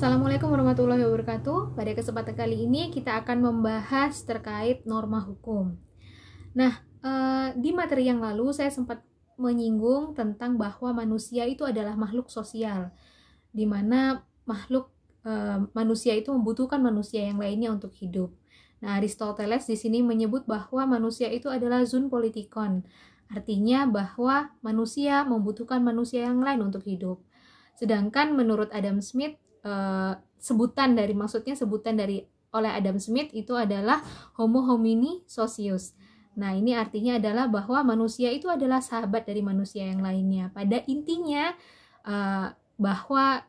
Assalamualaikum warahmatullahi wabarakatuh. Pada kesempatan kali ini kita akan membahas terkait norma hukum. Nah, di materi yang lalu saya sempat menyinggung tentang bahwa manusia itu adalah makhluk sosial, di mana manusia itu membutuhkan manusia yang lainnya untuk hidup. Nah, Aristoteles di sini menyebut bahwa manusia itu adalah zoon politikon, artinya bahwa manusia membutuhkan manusia yang lain untuk hidup. Sedangkan menurut Adam Smith, sebutan dari oleh Adam Smith itu adalah Homo homini socius. Nah, ini artinya adalah bahwa manusia itu adalah sahabat dari manusia yang lainnya. Pada intinya bahwa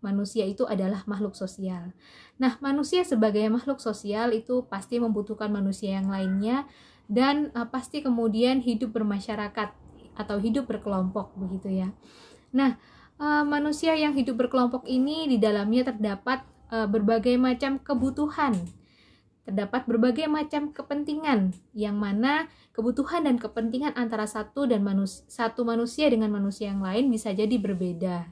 manusia itu adalah makhluk sosial. Nah, manusia sebagai makhluk sosial itu pasti membutuhkan manusia yang lainnya dan pasti kemudian hidup bermasyarakat atau hidup berkelompok begitu ya. Nah, manusia yang hidup berkelompok ini di dalamnya terdapat berbagai macam kebutuhan, terdapat berbagai macam kepentingan, yang mana kebutuhan dan kepentingan antara satu manusia dengan manusia yang lain bisa jadi berbeda.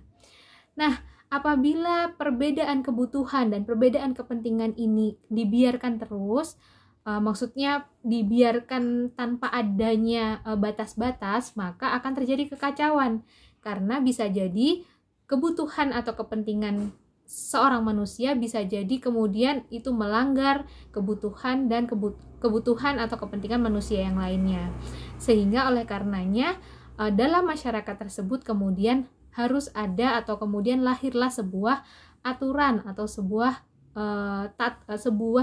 Nah, apabila perbedaan kebutuhan dan perbedaan kepentingan ini dibiarkan terus, maksudnya dibiarkan tanpa adanya batas-batas, maka akan terjadi kekacauan. Karena bisa jadi kebutuhan atau kepentingan seorang manusia bisa jadi kemudian itu melanggar kebutuhan atau kepentingan manusia yang lainnya. Sehingga oleh karenanya dalam masyarakat tersebut kemudian harus ada atau kemudian lahirlah sebuah aturan atau sebuah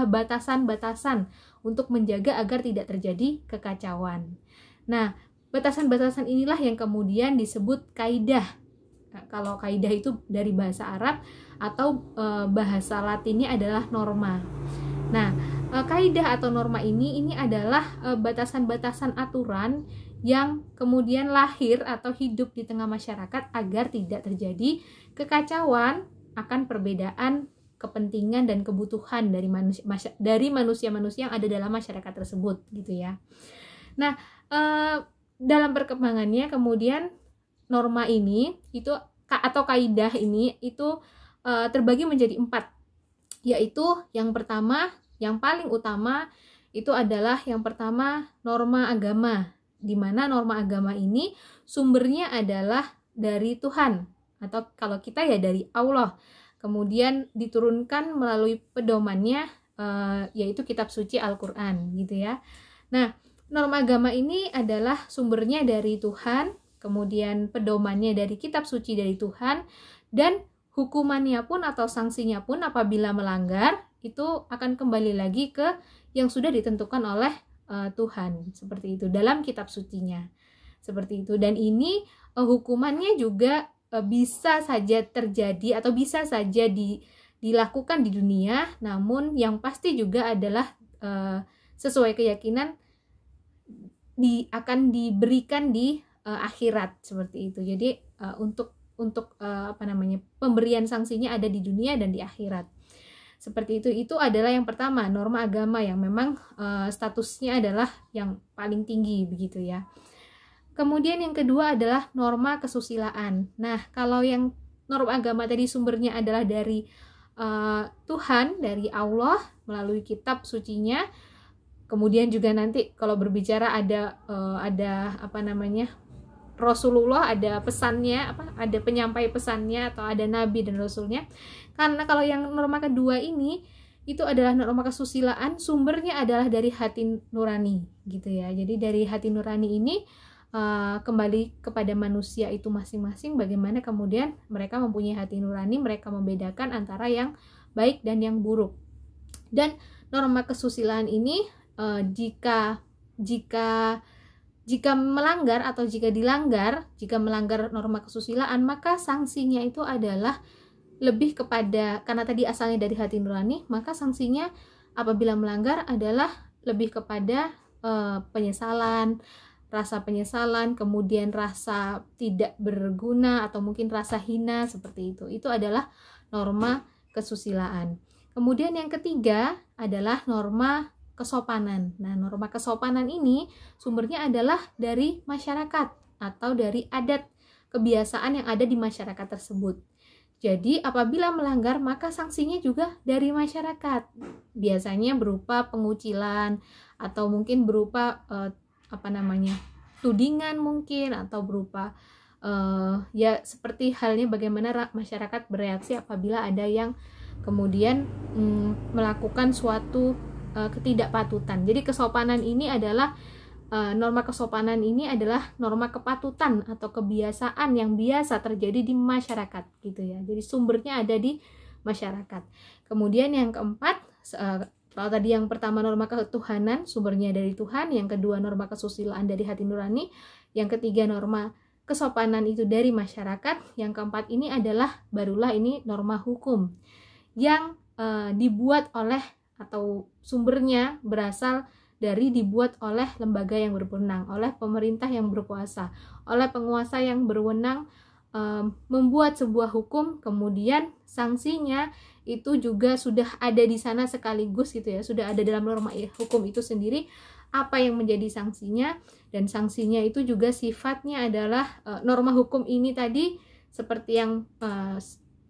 batasan-batasan untuk menjaga agar tidak terjadi kekacauan. Nah, batasan-batasan inilah yang kemudian disebut kaidah. Nah, kalau kaidah itu dari bahasa Arab atau bahasa Latinnya adalah norma. Nah, kaidah atau norma ini adalah batasan-batasan aturan yang kemudian lahir atau hidup di tengah masyarakat agar tidak terjadi kekacauan akan perbedaan kepentingan dan kebutuhan dari manusia-manusia yang ada dalam masyarakat tersebut gitu ya. Nah, dalam perkembangannya kemudian norma ini itu atau kaidah ini itu terbagi menjadi 4, yaitu yang pertama, yang paling utama itu adalah yang pertama norma agama, di mana norma agama ini sumbernya adalah dari Tuhan atau kalau kita ya dari Allah, kemudian diturunkan melalui pedomannya yaitu kitab suci Al-Quran gitu ya. Nah, norma agama ini adalah sumbernya dari Tuhan, kemudian pedomannya dari kitab suci dari Tuhan, dan hukumannya pun atau sanksinya pun apabila melanggar itu akan kembali lagi ke yang sudah ditentukan oleh Tuhan, seperti itu dalam kitab sucinya. Seperti itu. Dan ini hukumannya juga bisa saja terjadi atau bisa saja dilakukan di dunia, namun yang pasti juga adalah sesuai keyakinan akan diberikan di akhirat, seperti itu. Jadi untuk pemberian sanksinya ada di dunia dan di akhirat, seperti itu adalah yang pertama, norma agama yang memang statusnya adalah yang paling tinggi begitu ya. Kemudian yang kedua adalah norma kesusilaan. Nah, kalau yang norma agama tadi sumbernya adalah dari Tuhan, dari Allah melalui kitab sucinya. Kemudian juga nanti kalau berbicara ada Rasulullah, ada pesannya, ada penyampai pesannya atau ada nabi dan rasulnya. Karena kalau yang norma kedua ini itu adalah norma kesusilaan, sumbernya adalah dari hati nurani gitu ya. Jadi dari hati nurani ini kembali kepada manusia itu masing-masing, bagaimana kemudian mereka mempunyai hati nurani, mereka membedakan antara yang baik dan yang buruk. Dan norma kesusilaan ini jika melanggar atau jika melanggar norma kesusilaan, maka sanksinya itu adalah lebih kepada, karena tadi asalnya dari hati nurani, maka sanksinya apabila melanggar adalah lebih kepada rasa penyesalan, kemudian rasa tidak berguna atau mungkin rasa hina, seperti itu. Itu adalah norma kesusilaan. Kemudian yang ketiga adalah norma kesopanan. Nah, norma kesopanan ini sumbernya adalah dari masyarakat atau dari adat kebiasaan yang ada di masyarakat tersebut. Jadi apabila melanggar maka sanksinya juga dari masyarakat. Biasanya berupa pengucilan atau mungkin berupa tudingan mungkin, atau berupa ya seperti halnya bagaimana masyarakat bereaksi apabila ada yang kemudian melakukan suatu ketidakpatutan. Jadi kesopanan ini adalah norma kesopanan ini adalah norma kepatutan atau kebiasaan yang biasa terjadi di masyarakat gitu ya. Jadi sumbernya ada di masyarakat. Kemudian yang keempat, kalau tadi yang pertama norma ketuhanan, sumbernya dari Tuhan. Yang kedua norma kesusilaan dari hati nurani. Yang ketiga norma kesopanan itu dari masyarakat. Yang keempat ini adalah barulah ini norma hukum yang dibuat oleh atau sumbernya berasal dari dibuat oleh lembaga yang berwenang, oleh pemerintah yang berkuasa, oleh penguasa yang berwenang membuat sebuah hukum, kemudian sanksinya itu juga sudah ada di sana sekaligus gitu ya, sudah ada dalam norma hukum itu sendiri apa yang menjadi sanksinya, dan sanksinya itu juga sifatnya adalah norma hukum ini tadi seperti yang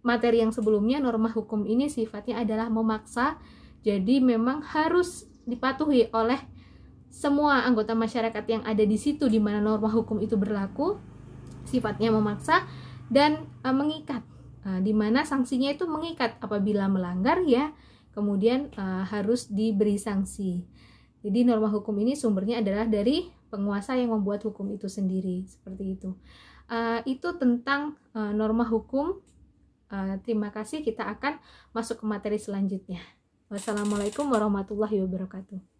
materi yang sebelumnya, norma hukum ini sifatnya adalah memaksa, jadi memang harus dipatuhi oleh semua anggota masyarakat yang ada di situ di mana norma hukum itu berlaku, sifatnya memaksa dan mengikat, di mana sanksinya itu mengikat apabila melanggar ya kemudian harus diberi sanksi. Jadi norma hukum ini sumbernya adalah dari penguasa yang membuat hukum itu sendiri, seperti itu. Itu tentang norma hukum. Terima kasih, kita akan masuk ke materi selanjutnya. Wassalamualaikum warahmatullahi wabarakatuh.